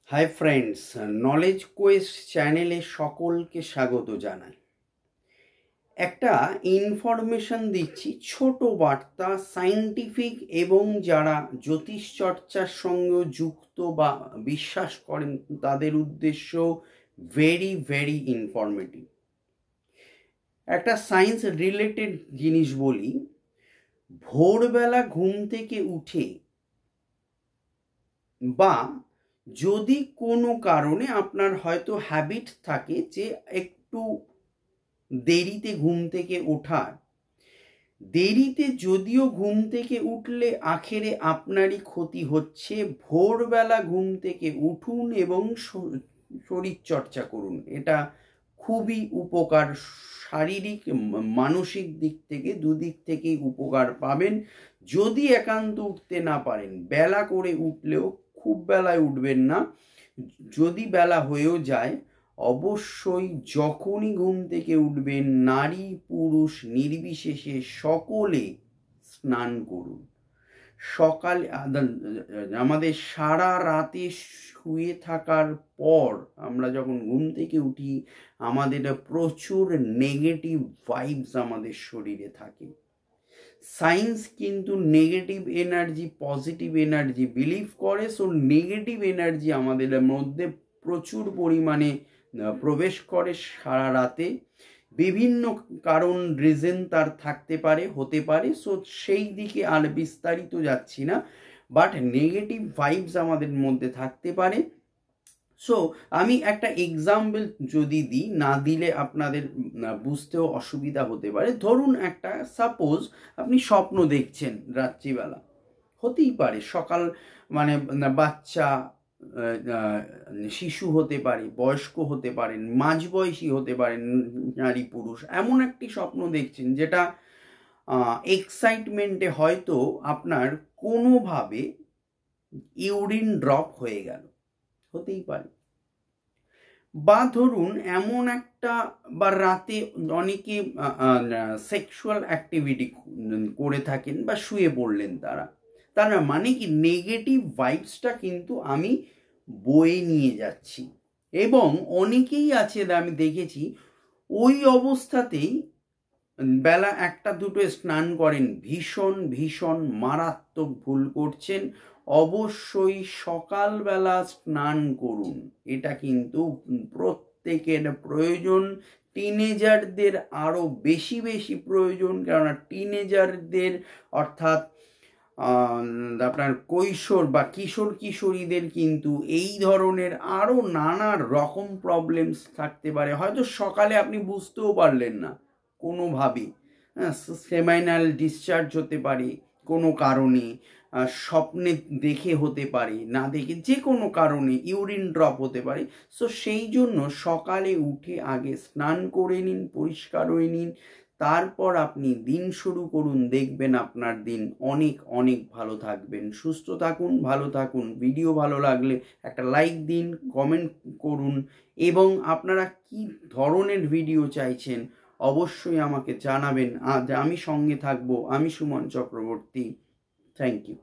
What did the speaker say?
Hi friends, knowledge Quest চ্যানেলে সকলকে স্বাগত জানাই। একটা ইনফরমেশন দিচ্ছি, ছোট বার্তা, সায়েন্টিফিক এবং যারা জ্যোতিষ চর্চার সঙ্গে যুক্ত বা বিশ্বাস করেন তাদের উদ্দেশ্য ভেরি ভেরি ইনফরমেটিভ। একটা সায়েন্স রিলেটেড জিনিস বলি। ভোরবেলা ঘুম থেকে উঠে বা যদি কোনো কারণে আপনার হয়তো হ্যাবিট থাকে যে একটু দেরিতে ঘুম থেকে ওঠার, দেরিতে যদিও ঘুম থেকে উঠলে আখেরে আপনারই ক্ষতি হচ্ছে। ভোরবেলা ঘুম থেকে উঠুন এবং শরীর চর্চা করুন, এটা খুবই উপকার। শারীরিক মানসিক দিক থেকে দুদিক থেকেই উপকার পাবেন। যদি একান্ত উঠতে না পারেন, বেলা করে উঠলেও খুব বেলায় উঠবেন না। যদি বেলা হয়েও যায়, অবশ্যই যখনই ঘুম থেকে উঠবেন নারী পুরুষ নির্বিশেষে সকলে স্নান করুন। সকালে আমাদের সারা রাতে শুয়ে থাকার পর আমরা যখন ঘুম থেকে উঠি, আমাদের প্রচুর নেগেটিভ ভাইবস আমাদের শরীরে থাকে। সায়েন্স কিন্তু negative energy positive energy believe করে। সো নেগেটিভ এনার্জি আমাদের মধ্যে প্রচুর পরিমাণে প্রবেশ করে সারা রাতে। বিভিন্ন কারণ রিজন তার থাকতে পারে, হতে পারে। সো সেই দিকে আর বিস্তারিত যাচ্ছি না, বাট নেগেটিভ ভাইবস আমাদের মধ্যে থাকতে পারে। সো আমি একটা এক্সাম্পল যদি দিই, না দিলে আপনাদের বুঝতেও অসুবিধা হতে পারে। ধরুন একটা সাপোজ আপনি স্বপ্ন দেখছেন রাত্রিবেলা, হতেই পারে সকাল, মানে বাচ্চা, শিশু হতে পারে, বয়স্ক হতে পারেন, মাঝবয়সী হতে পারেন, নারী পুরুষ। এমন একটি স্বপ্ন দেখছেন যেটা এক্সাইটমেন্টে হয়তো আপনার কোনোভাবে ইউরিন ড্রপ হয়ে গেল, হতেই পারে। বা ধরুন এমন একটা, বা রাতে অনেকে সেক্সুয়াল অ্যাক্টিভিটি করে থাকেন বা শুয়ে পড়লেন তারা মানে কি নেগেটিভ ভাইবসটা কিন্তু আমি বয়ে নিয়ে যাচ্ছি। এবং অনেকেই আছে, আমি দেখেছি ওই অবস্থাতেই বেলা 1-2 স্নান করেন। ভীষণ ভীষণ মারাত্মক ভুল করছেন। অবশ্যই সকালবেলা স্নান করুন, এটা কিন্তু প্রত্যেকের প্রয়োজন। টিনেজারদের আরও বেশি বেশি প্রয়োজন, কেননা টিনেজারদের অর্থাৎ আপনার কৈশোর বা কিশোর কিশোরীদের কিন্তু এই ধরনের আরও নানা রকম প্রবলেমস থাকতে পারে। হয়তো সকালে আপনি বুঝতেও পারলেন না কোনোভাবেই, সেমাইনাল ডিসচার্জ হতে পারে কোনো কারণে, স্বপ্নে দেখে হতে পারে, না দেখে যে কোনো কারণে ইউরিন ড্রপ হতে পারে। সো সেই জন্য সকালে উঠে আগে স্নান করে নিন, পরিষ্কার হয়ে নিন, তারপর আপনি দিন শুরু করুন। দেখবেন আপনার দিন অনেক অনেক ভালো থাকবেন। সুস্থ থাকুন, ভালো থাকুন। ভিডিও ভালো লাগলে একটা লাইক দিন, কমেন্ট করুন, এবং আপনারা কি ধরনের ভিডিও চাইছেন অবশ্যই আমাকে জানাবেন। আজ আমি সঙ্গে থাকবো। আমি সুমন চক্রবর্তী। Thank you.